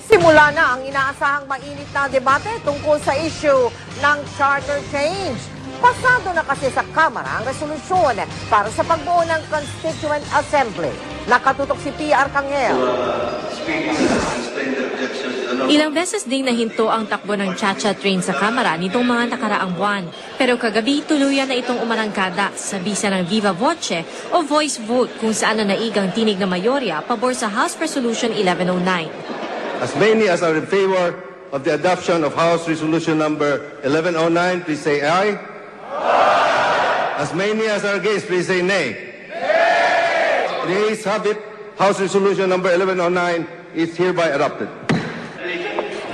Simula na ang inaasahang mainit na debate tungkol sa issue ng charter change. Pasado na kasi sa Kamara ang resolusyon para sa pagbuo ng Constituent Assembly. Nakatutok si PR Kanghel. Ilang beses ding nahinto ang takbo ng Chacha train sa Kamara nitong mga nakaraang buwan. Pero kagabi tuluyan na itong umarangkada sa bisa ng Viva Voce o voice vote kung saan na naigang tinig na mayorya pabor sa House Resolution 1109. As many as are in favor of the adoption of House Resolution number 1109, please say aye. As many as are against, please say nay. The ayes have it. House Resolution number 1109 is hereby adopted.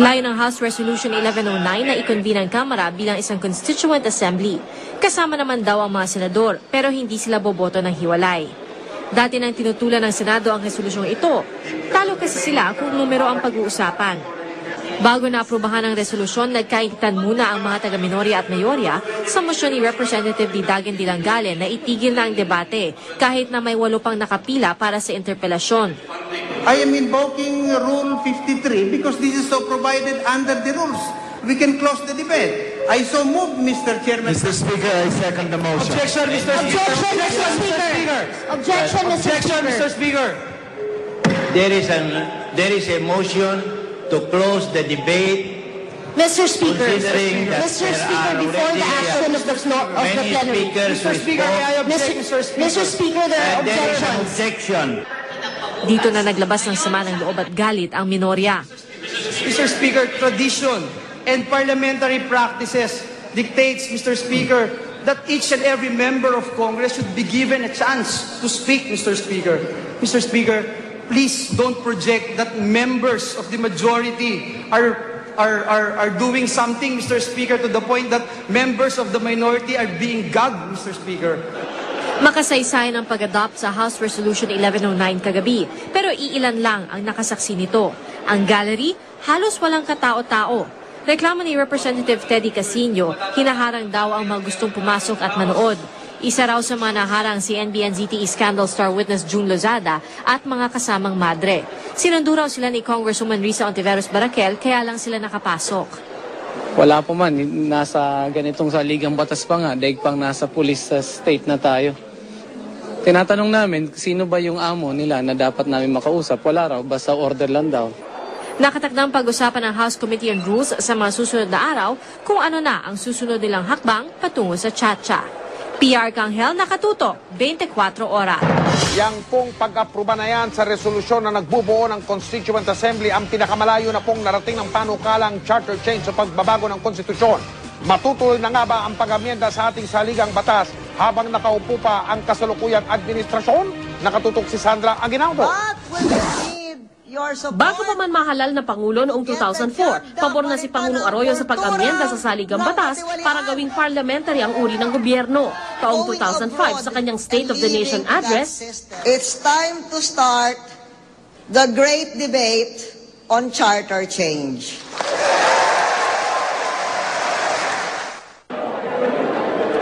Layo ng House Resolution 1109 na i-convene ang Kamara bilang isang Constituent Assembly. Kasama naman daw ang mga senador, pero hindi sila boboto ng hiwalay. Dati nang tinutulan ng Senado ang resolusyong ito, talo kasi sila kung numero ang pag-uusapan. Bago na aprubahan ang resolusyon, nagkaingitan muna ang mga taga-minorya at mayorya sa mosyon ni Representative Didagen Dilangale na itigil na ang debate kahit na may 8 pang nakapila para sa interpelasyon. I am invoking Rule 53 because this is so provided under the rules. We can close the debate. I so move, Mr. Chairman. Mr. Speaker, I second the motion. Objection, Mr. Speaker. Objection, Mr. Speaker. Objection, Mr. Speaker. There is a motion to close the debate. Mr. Speaker, Considering that Mr. there Speaker, are before the already action of the floor of the many plenary. speakers Mr. Speaker, may I object, Mr. Speaker? Mr. Speaker, there are And there is an objections. objection. Dito na naglabas ng sama ng loob at galit ang minorya. Mr. Speaker, tradition and parliamentary practices dictates, Mr. Speaker, that each and every member of Congress should be given a chance to speak, Mr. Speaker. Mr. Speaker, please don't project that members of the majority are doing something, Mr. Speaker, to the point that members of the minority are being gagged, Mr. Speaker. Makasaysayan ang pag-adopt sa House Resolution 1109 kagabi, pero iilan lang ang nakasaksi nito. Ang gallery, halos walang katao-tao. Reklamo ni Representative Teddy Casino, hinaharang daw ang mga gustong pumasok at manood. Isa raw sa mga naharang si NBN-ZTE scandal star witness June Lozada at mga kasamang madre. Sinundo raw sila ni Congresswoman Risa Ontiveros Barakel, kaya lang sila nakapasok. Wala pa man, nasa ganitong saligang batas pa nga, daig pang nasa police state na tayo. Tinatanong namin, sino ba yung amo nila na dapat namin makausap? Wala raw, basta order lang daw. Nakatakdang pag-usapan ng House Committee on Rules sa mga susunod na araw kung ano na ang susunod nilang hakbang patungo sa Chacha. PR Kanghel, nakatuto, 24 oras. Yang pong pag-aproba na yan sa resolusyon na nagbubuo ng Constituent Assembly ang pinakamalayo na pong narating ng panukalang charter change sa pagbabago ng konstitusyon. Matutuloy na nga ba ang pag-amyenda sa ating saligang batas habang nakaupo pa ang kasalukuyang administrasyon? Nakatutok si Sandra Aguinaldo. Bago pa man mahalal na Pangulo noong 2004, pabor na si Pangulong Arroyo sa pag-amyenda sa saligang batas para gawing parliamentary ang uri ng gobyerno. Taong 2005 sa kanyang State of the Nation address, it's time to start the great debate on charter change.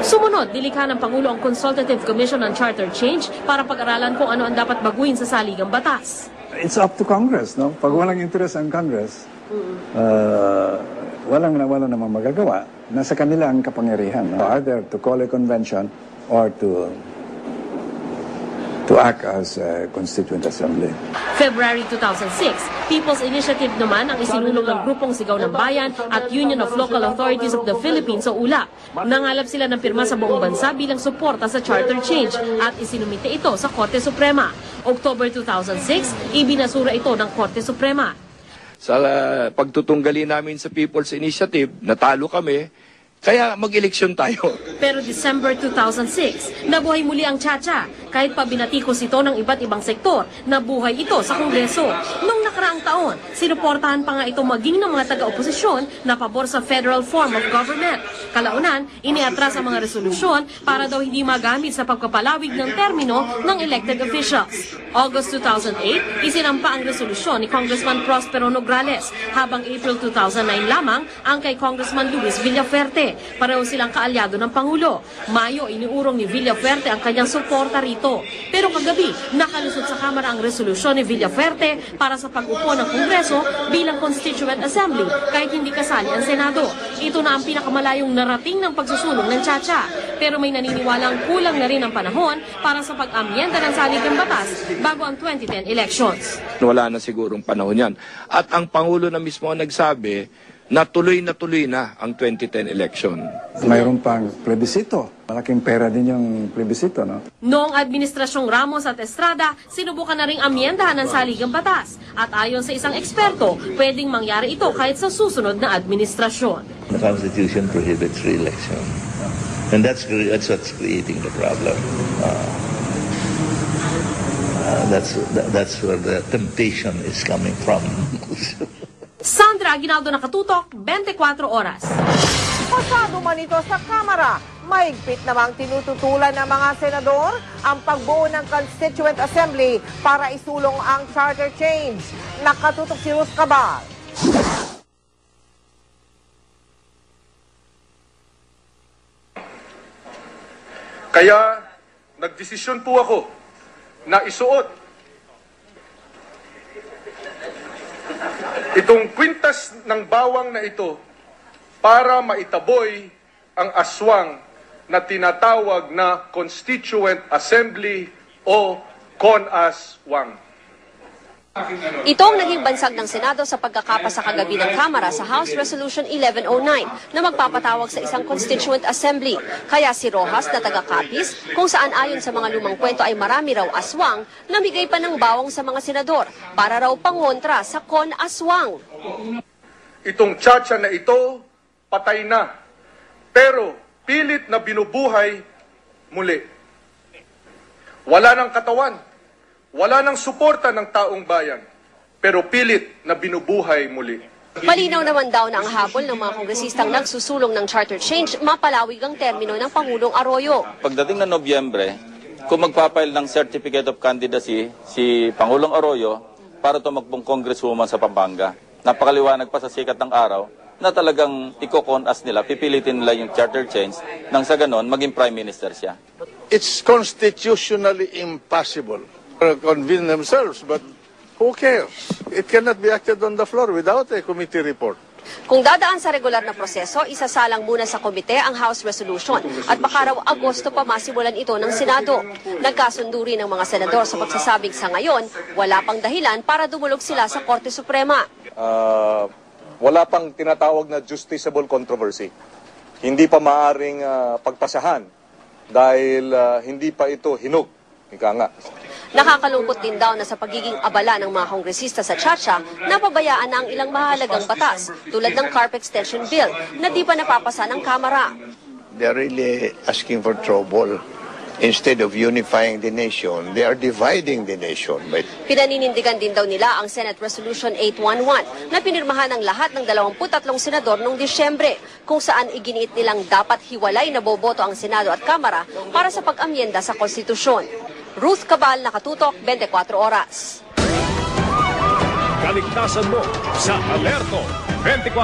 Sumunod, nilikha ng Pangulo ang Consultative Commission on Charter Change para pag-aralan kung ano ang dapat baguhin sa saligang batas. It's up to Congress, no? Pag walang interest ang Congress, wala namang magagawa. Nasa kanila ang kapangyarihan. No? Either to call a convention or to act as a Constituent Assembly. February 2006, People's Initiative naman ang isinulong ng Grupong Sigaw ng Bayan at Union of Local Authorities of the Philippines o ULA. Nangalap sila ng pirma sa buong bansa bilang suporta sa charter change at isinumite ito sa Korte Suprema. October 2006, ibinasura ito ng Korte Suprema. Sa pagtutunggali namin sa People's Initiative, natalo kami, kaya mag-eleksyon tayo. Pero December 2006, nabuhay muli ang Chacha. Kahit pa binatikos ito ng iba't ibang sektor, nabuhay ito sa Kongreso. Noong nakaraang taon, sinuportahan pa nga ito maging ng mga taga-oposisyon na pabor sa federal form of government. Kalaunan, iniatras ang mga resolusyon para daw hindi magamit sa pagpapalawig ng termino ng elected officials. August 2008, isinampa ang resolusyon ni Congressman Prospero Nograles, habang April 2009 lamang ang kay Congressman Luis Villafuerte. Pareho silang kaalyado ng Pangulo. Mayo, iniurong ni Villafuerte ang kanyang suporta rito boto. Pero kagabi, nakalusot sa Kamara ang resolusyon ni Villafuerte para sa pag-upo ng Kongreso bilang Constituent Assembly kahit hindi kasali ang Senado. Ito na ang pinakamalayong narating ng pagsusulong ng Chacha. Pero may naniniwalang kulang na rin ang panahon para sa pag-amyenda ng saligang batas bago ang 2010 elections. Wala na sigurong panahon yan. At ang Pangulo na mismo ang nagsabi na tuloy na ang 2010 election. Mayroon pang plebisito. Malaking pera din yung plebisito, no? Noong Administrasyong Ramos at Estrada, sinubukan na ring amyendahan ng saligang batas. At ayon sa isang eksperto, pwedeng mangyari ito kahit sa susunod na administrasyon. The Constitution prohibits re-election. And that's what's creating the problem. That's where the temptation is coming from. Sandra Aguinaldo, Nakatutok, 24 Oras. Pasado man ito sa Kamara, mahigpit namang tinututulan ng mga senador ang pagbuo ng Constituent Assembly para isulong ang charter change. Nakatutok si Ruth Cabal. Kaya nagdesisyon po ako na isuot itong kwintas ng bawang na ito para maitaboy ang aswang na tinatawag na Constituent Assembly o CONASWANG. Ito ang naging bansag ng Senado sa pagkakapasa kagabi ng Kamara sa House Resolution 1109 na magpapatawag sa isang Constituent Assembly. Kaya si Rojas na taga-Capiz, kung saan ayon sa mga lumang kwento ay marami raw aswang, namigay pa ng bawang sa mga senador para raw pangontra sa CONASWANG. Itong Chacha na ito, patay na, pero pilit na binubuhay muli. Wala ng katawan. Wala nang suporta ng taong bayan, pero pilit na binubuhay muli. Malinaw naman daw na ang habol ng mga kongresistang nagsusulong ng charter change mapalawig ang termino ng Pangulong Arroyo. Pagdating ng Nobyembre, kung magpapail ng Certificate of Candidacy si Pangulong Arroyo para tumakbong congresswoman sa Pampanga, napakaliwanag pa sa sikat ng araw na talagang iko-con-as nila, pipilitin nila yung charter change nang sa ganon maging prime minister siya. It's constitutionally impossible to convene themselves, but who cares? It cannot be acted on the floor without a committee report. Kung dadaan sa regular na proseso, isasalang muna sa komite ang House Resolution at baka raw Agosto pa masimulan ito ng Senado. Nagkasundo rin ng mga senador sa pagsasabing sa ngayon, wala pang dahilan para dumulog sila sa Korte Suprema. Wala pang tinatawag na justiciable controversy. Hindi pa maaring pagpasahan dahil hindi pa ito hinog. Ika nga. Nakakalungkot din daw na sa pagiging abala ng mga kongresista sa Chacha, napabayaan na ang ilang mahalagang batas tulad ng CARP Extension Bill na di pa napapasa ng Kamara. They're really asking for trouble. Instead of unifying the nation, they are dividing the nation. Pinaninindigan din daw nila ang Senate Resolution 811 na pinirmahan ng lahat ng 23 senador noong Disyembre, kung saan iginiit nilang dapat hiwalay na boboto ang Senado at Kamara para sa pag-amyenda sa konstitusyon. Ruth Cabal, Nakatutok, 24 Oras. Kaligtasan mo sa Alerto 24.